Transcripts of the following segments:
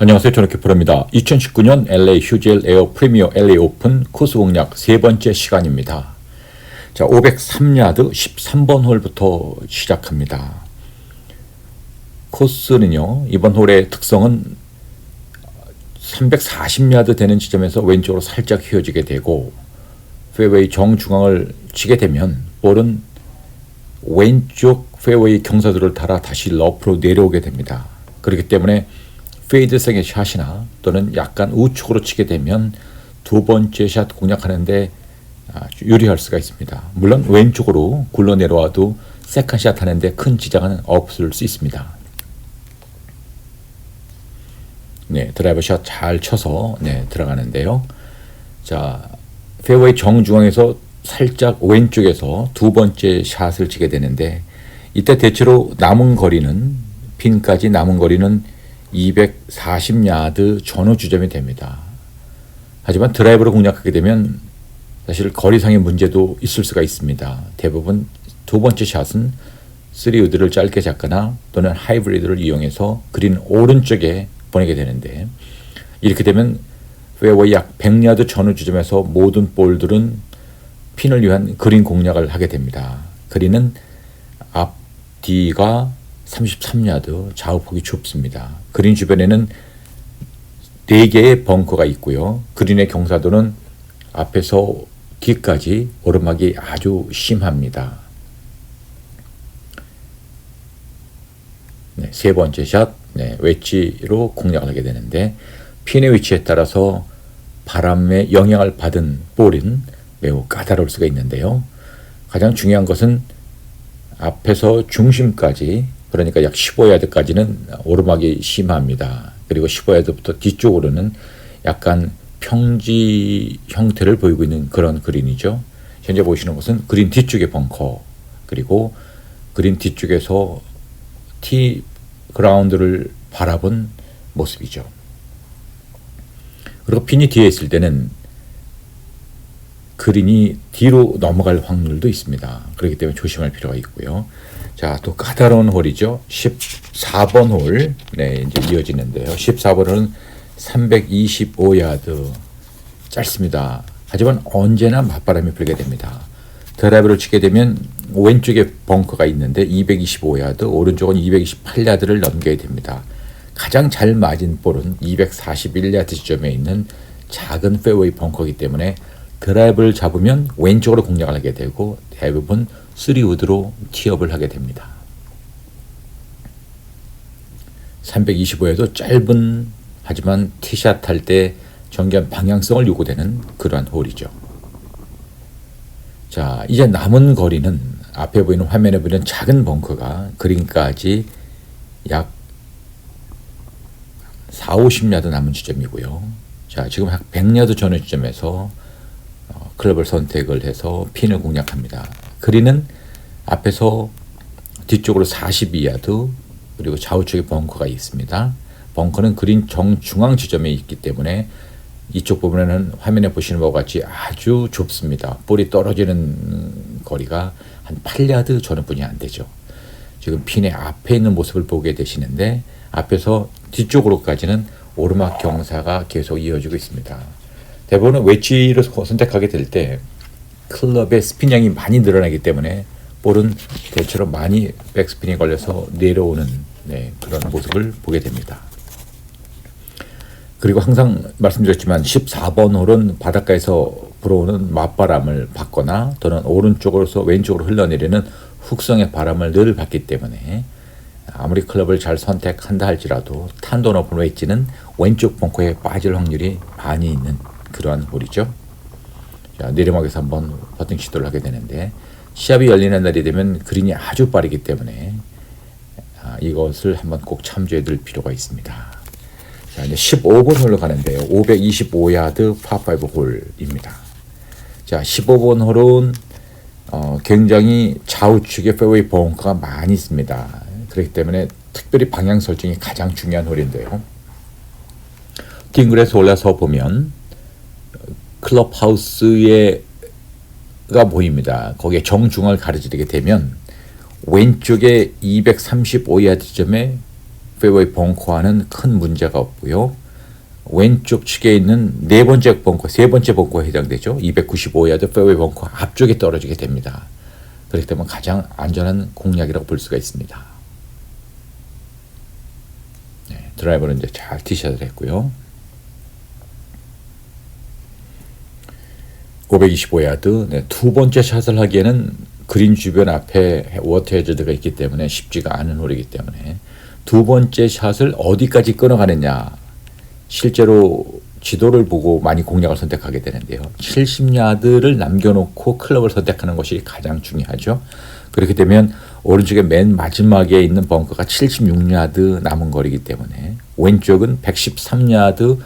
안녕하세요. 저는 키프로입니다. 2019년 LA 휴젤 에어 프리미어 LA 오픈 코스 공략 세 번째 시간입니다. 자, 503야드 13번 홀부터 시작합니다. 코스는요, 이번 홀의 특성은 340야드 되는 지점에서 왼쪽으로 살짝 휘어지게 되고 페어웨이 정중앙을 치게 되면 볼은 왼쪽 페어웨이 경사도를 따라 다시 러프로 내려오게 됩니다. 그렇기 때문에 페이드성의 샷이나 또는 약간 우측으로 치게 되면 두 번째 샷 공략하는데 유리할 수가 있습니다. 물론 왼쪽으로 굴러 내려와도 세컨샷 하는데 큰 지장은 없을 수 있습니다. 네, 드라이버 샷 잘 쳐서 들어가는데요. 자, 페어웨이 정중앙에서 살짝 왼쪽에서 두 번째 샷을 치게 되는데 이때 대체로 남은 거리는 핀까지 남은 거리는 240야드 전후 주점이 됩니다. 하지만 드라이버로 공략하게 되면 사실 거리상의 문제도 있을 수가 있습니다. 대부분 두 번째 샷은 3우드를 짧게 잡거나 또는 하이브리드를 이용해서 그린 오른쪽에 보내게 되는데 이렇게 되면 페어웨이 약 100야드 전후 주점에서 모든 볼들은 핀을 위한 그린 공략을 하게 됩니다. 그린은 앞뒤가 33야드, 좌우폭이 좁습니다. 그린 주변에는 4개의 벙커가 있고요. 그린의 경사도는 앞에서 뒤까지 오르막이 아주 심합니다. 네, 세 번째 샷, 웨지로 공략을 하게 되는데 핀의 위치에 따라서 바람의 영향을 받은 볼은 매우 까다로울 수가 있는데요. 가장 중요한 것은 앞에서 중심까지 그러니까 약 15야드까지는 오르막이 심합니다. 그리고 15야드부터 뒤쪽으로는 약간 평지 형태를 보이고 있는 그런 그린이죠. 현재 보시는 것은 그린 뒤쪽의 벙커 그리고 그린 뒤쪽에서 티 그라운드를 바라본 모습이죠. 그리고 핀이 뒤에 있을 때는 그린이 뒤로 넘어갈 확률도 있습니다. 그렇기 때문에 조심할 필요가 있고요. 자, 또 까다로운 홀이죠. 14번 홀. 이제 이어지는데요. 14번 홀은 325야드. 짧습니다. 하지만 언제나 맞바람이 불게 됩니다. 드라이브를 치게 되면 왼쪽에 벙커가 있는데 225야드, 오른쪽은 228야드를 넘겨야 됩니다. 가장 잘 맞은 볼은 241야드 지점에 있는 작은 페어웨이 벙커이기 때문에 드라이브를 잡으면 왼쪽으로 공략을 하게 되고 대부분 3우드로 티업을 하게 됩니다. 325에도 짧은 하지만 티샷 할 때 정교한 방향성을 요구되는 그러한 홀이죠. 자, 이제 남은 거리는 앞에 보이는 화면에 보이는 작은 벙커가 그린까지 약 40-50야드 남은 지점이고요. 자, 지금 약 100야드 전후 지점에서 클럽을 선택을 해서 핀을 공략합니다. 그린은 앞에서 뒤쪽으로 42야드 그리고 좌우쪽에 벙커가 있습니다. 벙커는 그린 정중앙 지점에 있기 때문에 이쪽 부분에는 화면에 보시는 바와 같이 아주 좁습니다. 볼이 떨어지는 거리가 한 8야드 전후뿐이 안 되죠. 지금 핀의 앞에 있는 모습을 보게 되시는데 앞에서 뒤쪽으로까지는 오르막 경사가 계속 이어지고 있습니다. 대부분 웨지를 선택하게 될 때 클럽의 스핀량이 많이 늘어나기 때문에 볼은 대체로 많이 백스핀이 걸려서 내려오는 그런 모습을 보게 됩니다. 그리고 항상 말씀드렸지만 14번 홀은 바닷가에서 불어오는 맞바람을 받거나 또는 오른쪽으로서 왼쪽으로 흘러내리는 훅성의 바람을 늘 받기 때문에 아무리 클럽을 잘 선택한다 할지라도 탄도 높은 웨지는 왼쪽 벙커에 빠질 확률이 많이 있는 그러한 홀이죠. 자, 내리막에서 한번 퍼팅 시도를 하게 되는데 시합이 열리는 날이 되면 그린이 아주 빠르기 때문에 이것을 한번 꼭 참조해 둘 필요가 있습니다. 자, 이제 15번 홀로 가는데요. 525야드 파5 홀입니다. 자, 15번 홀은 굉장히 좌우측에 페어웨이 벙커가 많이 있습니다. 그렇기 때문에 특별히 방향 설정이 가장 중요한 홀인데요. 딩글에서 올라서 보면 클럽하우스가 보입니다. 거기에 정중앙을 가로지르게 되면 왼쪽에 235야드 지점에 페어웨이 벙커와는 큰 문제가 없고요. 왼쪽 측에 있는 세 번째 벙커에 해당되죠. 295야드 페어웨이 벙커 앞쪽에 떨어지게 됩니다. 그렇기 때문에 가장 안전한 공략이라고 볼 수가 있습니다. 네, 드라이버는 이제 잘 티샷을 했고요. 525야드. 네, 두 번째 샷을 하기에는 그린 주변 앞에 워터 해저드가 있기 때문에 쉽지가 않은 홀이기 때문에 두 번째 샷을 어디까지 끊어가느냐, 실제로 지도를 보고 많이 공략을 선택하게 되는데요. 70야드를 남겨놓고 클럽을 선택하는 것이 가장 중요하죠. 그렇게 되면 오른쪽에 맨 마지막에 있는 벙커가 76야드 남은 거리이기 때문에 왼쪽은 113야드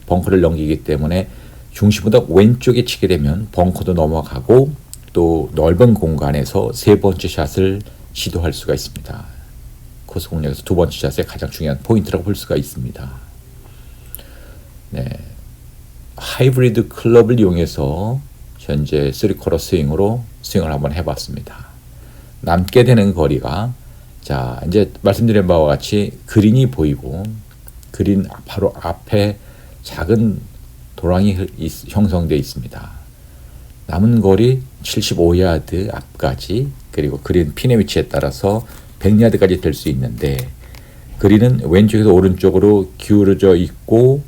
벙커를 넘기기 때문에 중심보다 왼쪽에 치게 되면 벙커도 넘어가고 또 넓은 공간에서 세 번째 샷을 시도할 수가 있습니다. 코스 공략에서 두 번째 샷의 가장 중요한 포인트라고 볼 수가 있습니다. 네, 하이브리드 클럽을 이용해서 현재 3쿼터 스윙을 한번 해봤습니다. 남게 되는 거리가, 자, 이제 말씀드린 바와 같이 그린이 보이고 그린 바로 앞에 작은 도랑이 형성되어 있습니다. 남은 거리 75야드 앞까지, 그리고 그린 핀의 위치에 따라서 100야드까지 될 수 있는데 그린은 왼쪽에서 오른쪽으로 기울어져 있고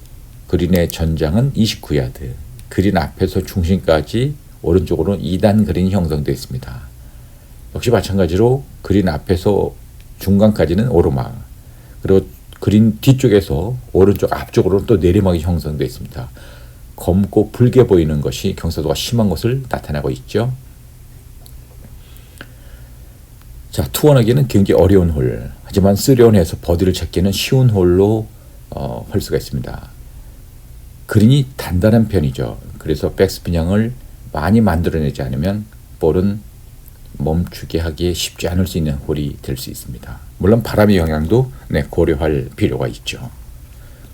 그린의 전장은 29야드, 그린 앞에서 중심까지 오른쪽으로 2단 그린이 형성되어 있습니다. 역시 마찬가지로 그린 앞에서 중간까지는 오르막, 그리고 그린 뒤쪽에서 오른쪽 앞쪽으로 또 내리막이 형성되어 있습니다. 검고 붉게 보이는 것이 경사도가 심한 것을 나타내고 있죠. 자, 투원하기는 굉장히 어려운 홀, 하지만 3온에서 버디를 찾기는 쉬운 홀로 할 수가 있습니다. 그린이 단단한 편이죠. 그래서 백스핀형을 많이 만들어내지 않으면 볼은 멈추게 하기에 쉽지 않을 수 있는 홀이 될 수 있습니다. 물론 바람의 영향도 고려할 필요가 있죠.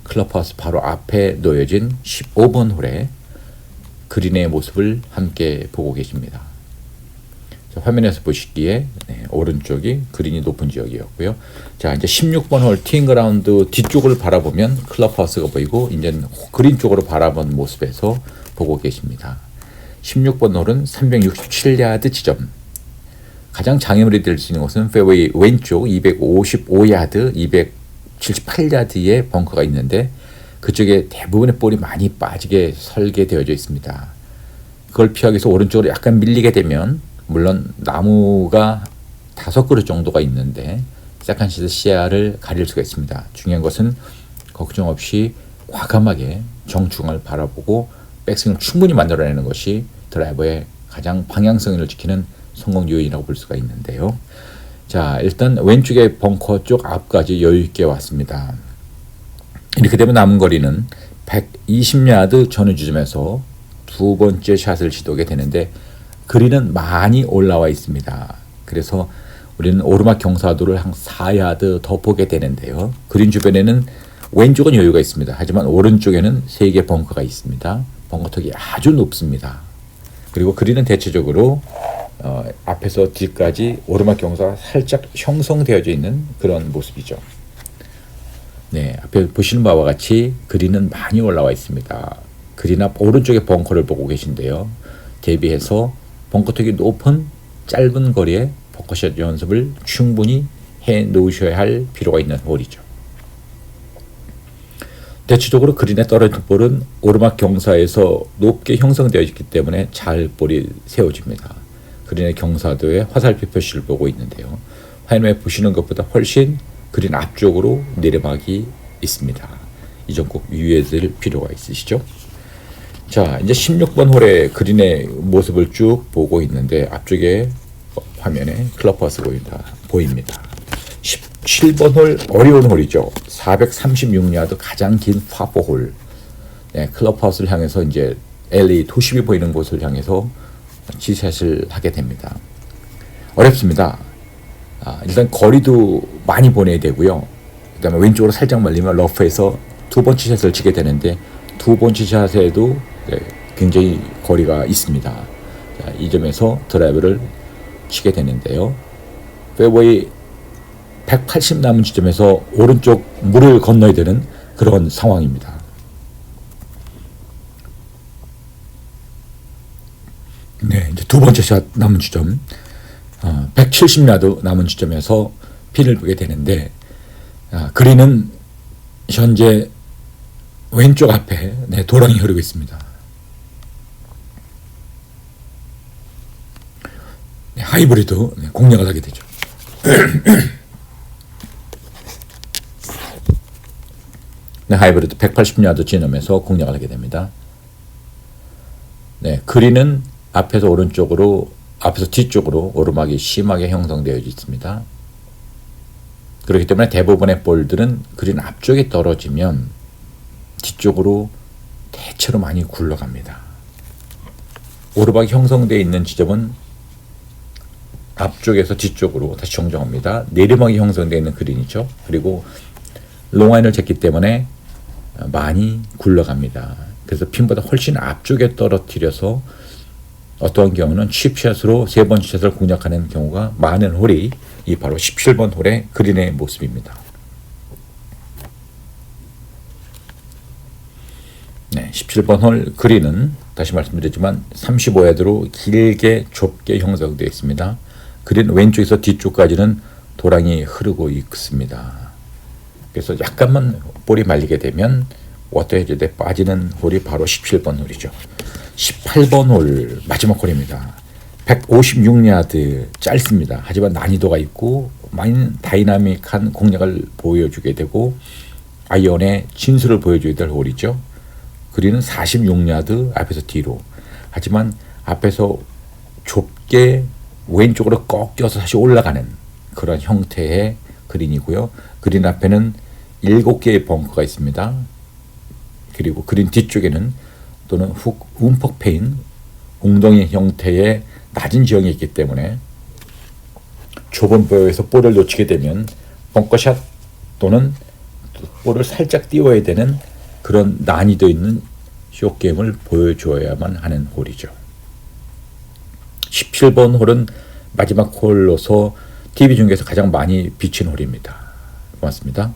클럽하우스 바로 앞에 놓여진 15번 홀에 그린의 모습을 함께 보고 계십니다. 자, 화면에서 보시기에 오른쪽이 그린이 높은 지역이었고요. 자, 이제 16번 홀 티잉그라운드 뒤쪽을 바라보면 클럽하우스가 보이고 이제 그린 쪽으로 바라본 모습에서 보고 계십니다. 16번 홀은 367야드 지점. 가장 장애물이 될 수 있는 곳은 페어웨이 왼쪽 255야드, 278야드의 벙커가 있는데 그쪽에 대부분의 볼이 많이 빠지게 설계되어져 있습니다. 그걸 피하기 위해서 오른쪽으로 약간 밀리게 되면, 물론 나무가 5그루 정도가 있는데 세컨시드 시야를 가릴 수가 있습니다. 중요한 것은 걱정 없이 과감하게 정중앙을 바라보고 백스윙을 충분히 만들어내는 것이 드라이버의 가장 방향성을 지키는 성공 요인이라고 볼 수가 있는데요. 자, 일단 왼쪽에 벙커 쪽 앞까지 여유 있게 왔습니다. 이렇게 되면 남은 거리는 120야드 전후 지점에서 두 번째 샷을 시도하게 되는데 그린은 많이 올라와 있습니다. 그래서 우리는 오르막 경사도를 한 4야드 더 보게 되는데요. 그린 주변에는 왼쪽은 여유가 있습니다. 하지만 오른쪽에는 3개 벙커가 있습니다. 벙커턱이 아주 높습니다. 그리고 그린은 대체적으로 앞에서 뒤까지 오르막 경사가 살짝 형성되어져 있는 그런 모습이죠. 네, 앞에 보시는 바와 같이 그린은 많이 올라와 있습니다. 그린 앞 오른쪽에 벙커를 보고 계신데요. 대비해서 벙커턱이 높은 짧은 거리에 벙커샷 연습을 충분히 해 놓으셔야 할 필요가 있는 홀이죠. 대체적으로 그린에 떨어진 볼은 오르막 경사에서 높게 형성되어 있기 때문에 잘 볼이 세워집니다. 그린의 경사도에 화살표 표시를 보고 있는데요. 화면에 보시는 것보다 훨씬 그린 앞쪽으로 내리막이 있습니다. 이 점 꼭 유의해 드릴 필요가 있으시죠? 자, 이제 16번 홀의 그린의 모습을 쭉 보고 있는데 앞쪽에 화면에 클럽하우스 보입니다. 17번 홀 어려운 홀이죠. 436야드 가장 긴 파4홀. 네, 클럽하우스를 향해서 이제 LA 도심이 보이는 곳을 향해서 지샷을 하게 됩니다. 어렵습니다. 일단 거리도 많이 보내야 되고요. 그 다음에 왼쪽으로 살짝 말리면 러프에서 두 번째 샷을 치게 되는데 두 번째 샷에도 굉장히 거리가 있습니다. 자, 이 점에서 드라이브를 치게 되는데요. 페어웨이 180 남은 지점에서 오른쪽 물을 건너야 되는 그런 상황입니다. 네, 이제 두 번째 샷 남은 지점, 170야드 남은 지점에서 핀을 보게 되는데, 그린은 현재 왼쪽 앞에 도랑이 흐르고 있습니다. 하이브리드 공략을 하게 되죠. 네, 하이브리드 180야드 지점에서 공략을 하게 됩니다. 네, 그린은 앞에서 오른쪽으로, 앞에서 뒤쪽으로 오르막이 심하게 형성되어 있습니다. 그렇기 때문에 대부분의 볼들은 그린 앞쪽에 떨어지면 뒤쪽으로 대체로 많이 굴러갑니다. 오르막이 형성되어 있는 지점은 앞쪽에서 뒤쪽으로 다시 정정합니다. 내리막이 형성되어 있는 그린이죠. 그리고 롱아인을 쟀기 때문에 많이 굴러갑니다. 그래서 핀보다 훨씬 앞쪽에 떨어뜨려서 어떠한 경우는 칩샷으로 세 번째 샷을 공략하는 경우가 많은 홀이 이 바로 17번 홀의 그린의 모습입니다. 네, 17번 홀 그린은 다시 말씀드리지만 35야드로 길게 좁게 형성되어 있습니다. 그린 왼쪽에서 뒤쪽까지는 도랑이 흐르고 있습니다. 그래서 약간만 볼이 말리게 되면 워터 해저드에 빠지는 홀이 바로 17번 홀이죠. 18번 홀 마지막 홀입니다. 156야드 짧습니다. 하지만 난이도가 있고 많이 다이나믹한 공략을 보여주게 되고 아이언의 진수를 보여줘야 될 홀이죠. 그린은 46야드 앞에서 뒤로, 하지만 앞에서 좁게 왼쪽으로 꺾여서 다시 올라가는 그런 형태의 그린이고요. 그린 앞에는 7개의 벙커가 있습니다. 그리고 그린 뒤쪽에는 또는 움푹 패인 웅덩이 형태의 낮은 지형이 있기 때문에 좁은 뼈에서 볼을 놓치게 되면 벙커샷 또는 볼을 살짝 띄워야 되는 그런 난이도 있는 숏게임을 보여줘야만 하는 홀이죠. 17번 홀은 마지막 홀로서 TV 중계에서 가장 많이 비친 홀입니다. 고맙습니다.